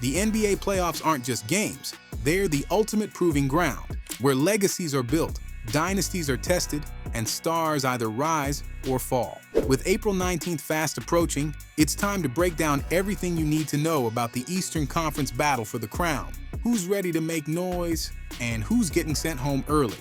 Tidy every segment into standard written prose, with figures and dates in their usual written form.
The NBA playoffs aren't just games, they're the ultimate proving ground, where legacies are built, dynasties are tested, and stars either rise or fall. With April 19th fast approaching, it's time to break down everything you need to know about the Eastern Conference battle for the crown, who's ready to make noise, and who's getting sent home early.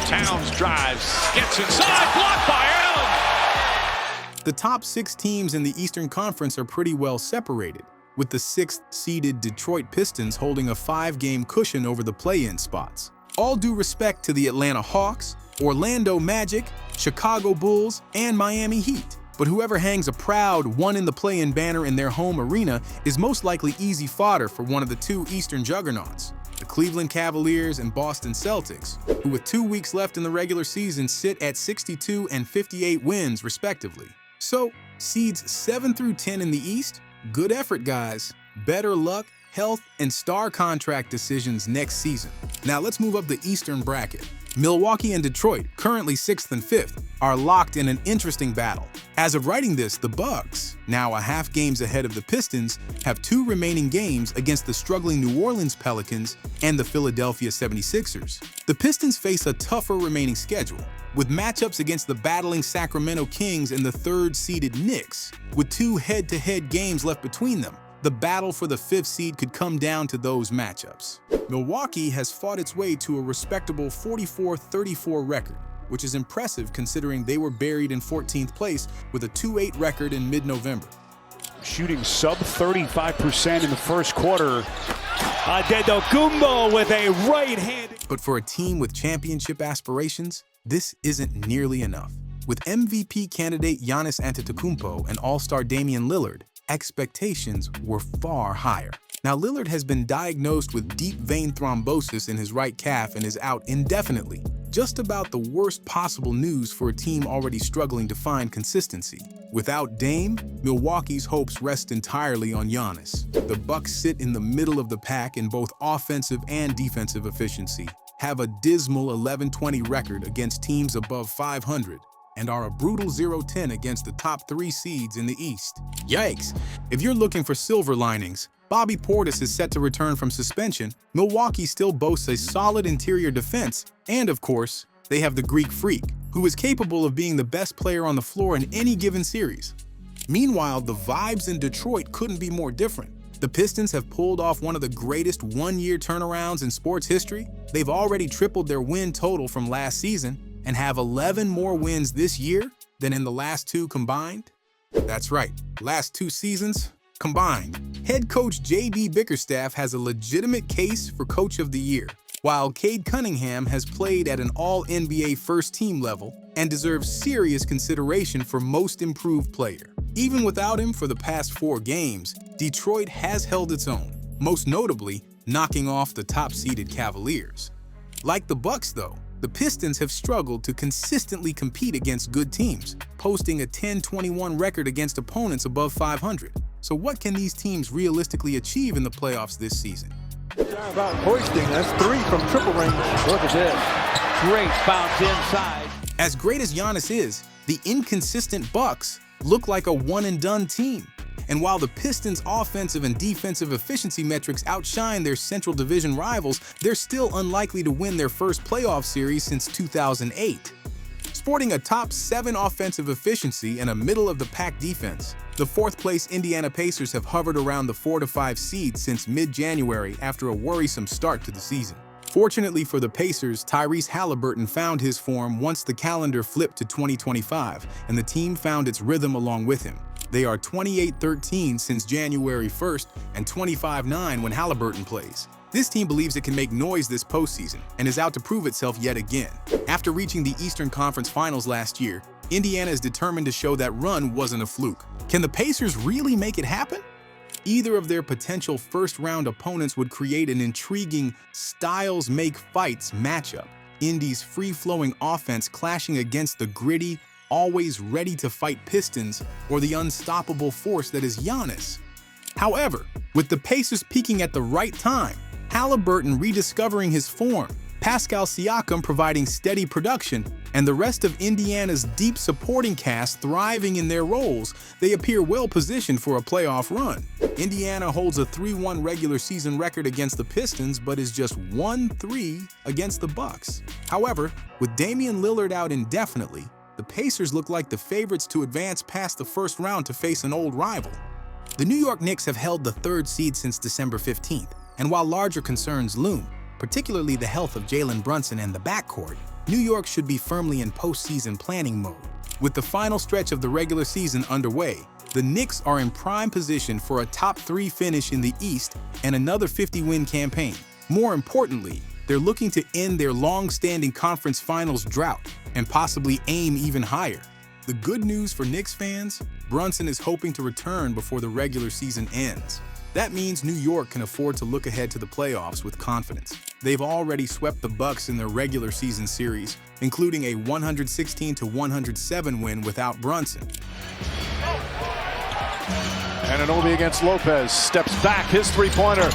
Towns drives, gets inside, blocked by Allen. The top 6 teams in the Eastern Conference are pretty well separated, with the 6th-seeded Detroit Pistons holding a 5-game cushion over the play-in spots. All due respect to the Atlanta Hawks, Orlando Magic, Chicago Bulls, and Miami Heat. But whoever hangs a proud one-in-the-play-in banner in their home arena is most likely easy fodder for one of the 2 Eastern juggernauts, the Cleveland Cavaliers and Boston Celtics, who with 2 weeks left in the regular season sit at 62 and 58 wins respectively. So, seeds 7 through 10 in the East? Good effort, guys. Better luck, health, and star contract decisions next season. Now let's move up the Eastern bracket. Milwaukee and Detroit, currently 6th and 5th, are locked in an interesting battle. As of writing this, the Bucks, now a half games ahead of the Pistons, have 2 remaining games against the struggling New Orleans Pelicans and the Philadelphia 76ers. The Pistons face a tougher remaining schedule, with matchups against the battling Sacramento Kings and the 3rd-seeded Knicks, with 2 head-to-head games left between them. The battle for the 5th seed could come down to those matchups. Milwaukee has fought its way to a respectable 44-34 record, which is impressive considering they were buried in 14th place with a 2-8 record in mid-November. Shooting sub 35% in the first quarter. Antetokounmpo with a right-handed. But for a team with championship aspirations, this isn't nearly enough. With MVP candidate Giannis Antetokounmpo and All-Star Damian Lillard, expectations were far higher. Now, Lillard has been diagnosed with deep vein thrombosis in his right calf and is out indefinitely. Just about the worst possible news for a team already struggling to find consistency. Without Dame, Milwaukee's hopes rest entirely on Giannis. The Bucks sit in the middle of the pack in both offensive and defensive efficiency, have a dismal 11-20 record against teams above 500, and are a brutal 0-10 against the top 3 seeds in the East. Yikes! If you're looking for silver linings, Bobby Portis is set to return from suspension, Milwaukee still boasts a solid interior defense, and of course, they have the Greek Freak, who is capable of being the best player on the floor in any given series. Meanwhile, the vibes in Detroit couldn't be more different. The Pistons have pulled off one of the greatest one-year turnarounds in sports history. They've already tripled their win total from last season, and have 11 more wins this year than in the last 2 combined? That's right, last 2 seasons combined. Head coach J.B. Bickerstaff has a legitimate case for Coach of the Year, while Cade Cunningham has played at an all-NBA first-team level and deserves serious consideration for Most Improved Player. Even without him for the past 4 games, Detroit has held its own, most notably knocking off the top-seeded Cavaliers. Like the Bucks, though, the Pistons have struggled to consistently compete against good teams, posting a 10-21 record against opponents above 500. So what can these teams realistically achieve in the playoffs this season? About hoisting, that's 3 from triple range. Look at this. Great bounce inside. As great as Giannis is, the inconsistent Bucks look like a one-and-done team. And while the Pistons' offensive and defensive efficiency metrics outshine their Central Division rivals, they're still unlikely to win their first playoff series since 2008. Sporting a top 7 offensive efficiency and a middle-of-the-pack defense, the 4th-place Indiana Pacers have hovered around the 4-5 seed since mid-January after a worrisome start to the season. Fortunately for the Pacers, Tyrese Halliburton found his form once the calendar flipped to 2025, and the team found its rhythm along with him. They are 28-13 since January 1st and 25-9 when Halliburton plays. This team believes it can make noise this postseason and is out to prove itself yet again. After reaching the Eastern Conference Finals last year, Indiana is determined to show that run wasn't a fluke. Can the Pacers really make it happen? Either of their potential first-round opponents would create an intriguing styles-make-fights matchup. Indy's free-flowing offense clashing against the gritty, always ready-to-fight Pistons, or the unstoppable force that is Giannis. However, with the Pacers peaking at the right time, Halliburton rediscovering his form, Pascal Siakam providing steady production, and the rest of Indiana's deep supporting cast thriving in their roles, they appear well-positioned for a playoff run. Indiana holds a 3-1 regular season record against the Pistons, but is just 1-3 against the Bucks. However, with Damian Lillard out indefinitely, the Pacers look like the favorites to advance past the first round to face an old rival. The New York Knicks have held the 3rd seed since December 15th, and while larger concerns loom, particularly the health of Jaylen Brunson and the backcourt, New York should be firmly in postseason planning mode. With the final stretch of the regular season underway, the Knicks are in prime position for a top 3 finish in the East and another 50-win campaign. More importantly, they're looking to end their long-standing conference finals drought and possibly aim even higher. The good news for Knicks fans, Brunson is hoping to return before the regular season ends. That means New York can afford to look ahead to the playoffs with confidence. They've already swept the Bucks in their regular season series, including a 116-107 win without Brunson. Anunoby against Lopez, steps back, his three-pointer.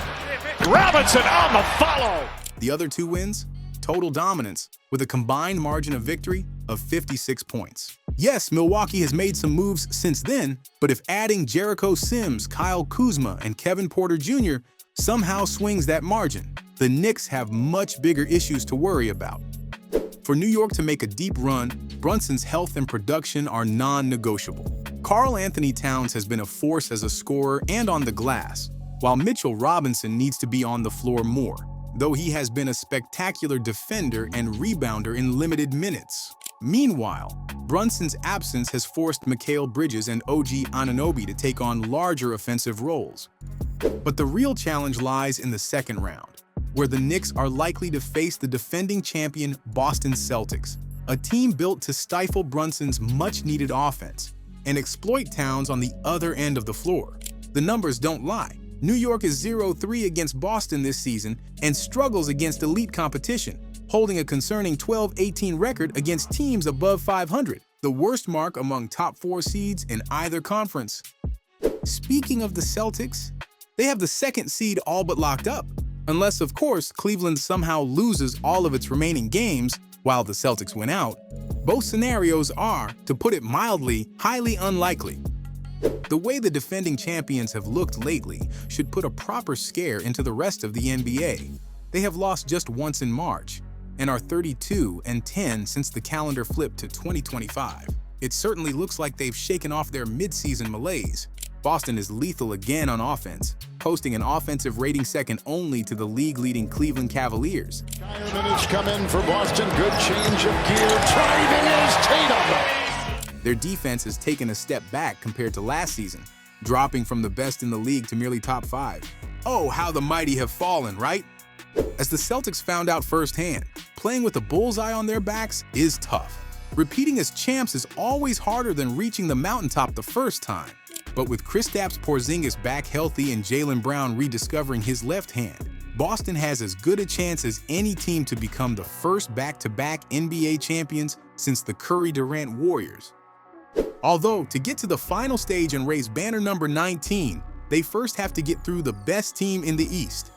Robinson on the follow! The other 2 wins? Total dominance, with a combined margin of victory of 56 points. Yes, Milwaukee has made some moves since then, but if adding Jericho Sims, Kyle Kuzma, and Kevin Porter Jr. somehow swings that margin, the Knicks have much bigger issues to worry about. For New York to make a deep run, Brunson's health and production are non-negotiable. Karl Anthony Towns has been a force as a scorer and on the glass, while Mitchell Robinson needs to be on the floor more, though he has been a spectacular defender and rebounder in limited minutes. Meanwhile, Brunson's absence has forced Mikal Bridges and OG Anunoby to take on larger offensive roles. But the real challenge lies in the second round, where the Knicks are likely to face the defending champion Boston Celtics, a team built to stifle Brunson's much-needed offense and exploit Towns on the other end of the floor. The numbers don't lie. New York is 0-3 against Boston this season and struggles against elite competition, holding a concerning 12-18 record against teams above 500, the worst mark among top 4 seeds in either conference. Speaking of the Celtics, they have the 2nd seed all but locked up, unless, of course, Cleveland somehow loses all of its remaining games while the Celtics win out. Both scenarios are, to put it mildly, highly unlikely. The way the defending champions have looked lately should put a proper scare into the rest of the NBA. They have lost just once in March and are 32-10 since the calendar flipped to 2025. It certainly looks like they've shaken off their mid-season malaise. Boston is lethal again on offense, posting an offensive rating second only to the league-leading Cleveland Cavaliers. Minutes come in for Boston, good change of gear, driving is Tatum! Their defense has taken a step back compared to last season, dropping from the best in the league to merely top 5. Oh, how the mighty have fallen, right? As the Celtics found out firsthand, playing with a bullseye on their backs is tough. Repeating as champs is always harder than reaching the mountaintop the first time. But with Kristaps Porzingis back healthy and Jaylen Brown rediscovering his left hand, Boston has as good a chance as any team to become the first back-to-back NBA champions since the Curry-Durant Warriors. Although, to get to the final stage and raise banner number 19, they first have to get through the best team in the East.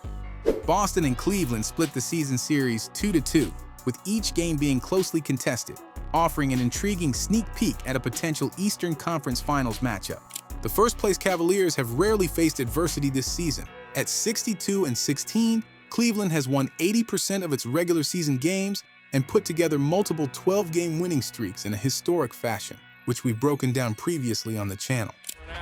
Boston and Cleveland split the season series 2-2, with each game being closely contested, offering an intriguing sneak peek at a potential Eastern Conference Finals matchup. The first-place Cavaliers have rarely faced adversity this season. At 62-16, Cleveland has won 80% of its regular season games and put together multiple 12-game winning streaks in a historic fashion, which we've broken down previously on the channel.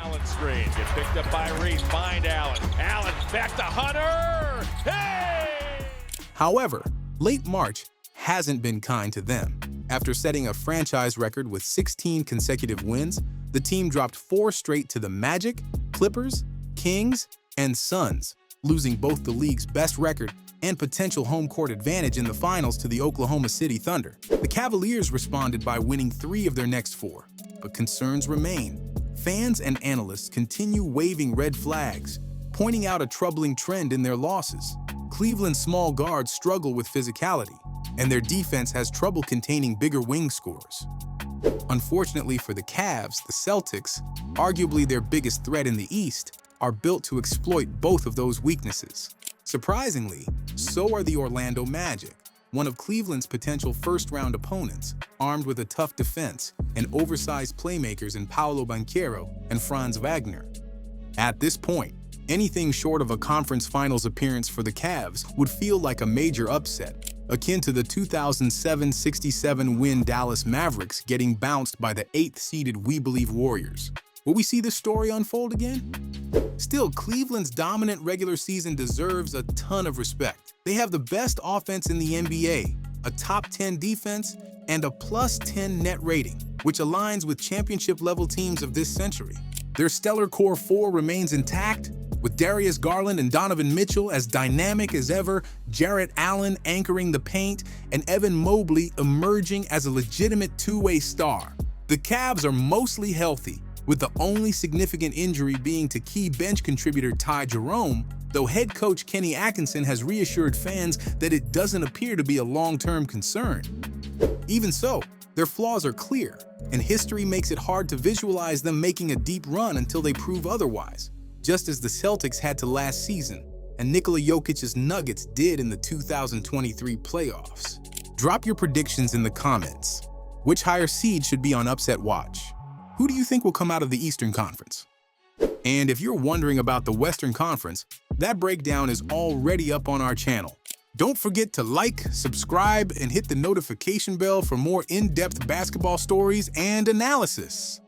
Allen screen, get picked up by Reed, find Allen. Allen back to Hunter! Hey! However, late March hasn't been kind to them. After setting a franchise record with 16 consecutive wins, the team dropped 4 straight to the Magic, Clippers, Kings, and Suns, losing both the league's best record and potential home court advantage in the finals to the Oklahoma City Thunder. The Cavaliers responded by winning 3 of their next 4, but concerns remain. Fans and analysts continue waving red flags, pointing out a troubling trend in their losses. Cleveland's small guards struggle with physicality, and their defense has trouble containing bigger wing scores. Unfortunately for the Cavs, the Celtics, arguably their biggest threat in the East, are built to exploit both of those weaknesses. Surprisingly, so are the Orlando Magic, one of Cleveland's potential first-round opponents, armed with a tough defense and oversized playmakers in Paolo Banchero and Franz Wagner. At this point, anything short of a conference finals appearance for the Cavs would feel like a major upset, akin to the 2007 67-win Dallas Mavericks getting bounced by the 8th-seeded We Believe Warriors. Will we see this story unfold again? Still, Cleveland's dominant regular season deserves a ton of respect. They have the best offense in the NBA, a top 10 defense, and a plus 10 net rating, which aligns with championship-level teams of this century. Their stellar core four remains intact, with Darius Garland and Donovan Mitchell as dynamic as ever, Jarrett Allen anchoring the paint, and Evan Mobley emerging as a legitimate two-way star. The Cavs are mostly healthy, with the only significant injury being to key bench contributor Ty Jerome, though head coach Kenny Atkinson has reassured fans that it doesn't appear to be a long-term concern. Even so, their flaws are clear, and history makes it hard to visualize them making a deep run until they prove otherwise, just as the Celtics had to last season, and Nikola Jokic's Nuggets did in the 2023 playoffs. Drop your predictions in the comments. Which higher seed should be on upset watch? Who do you think will come out of the Eastern Conference? And if you're wondering about the Western Conference, that breakdown is already up on our channel. Don't forget to like, subscribe, and hit the notification bell for more in-depth basketball stories and analysis.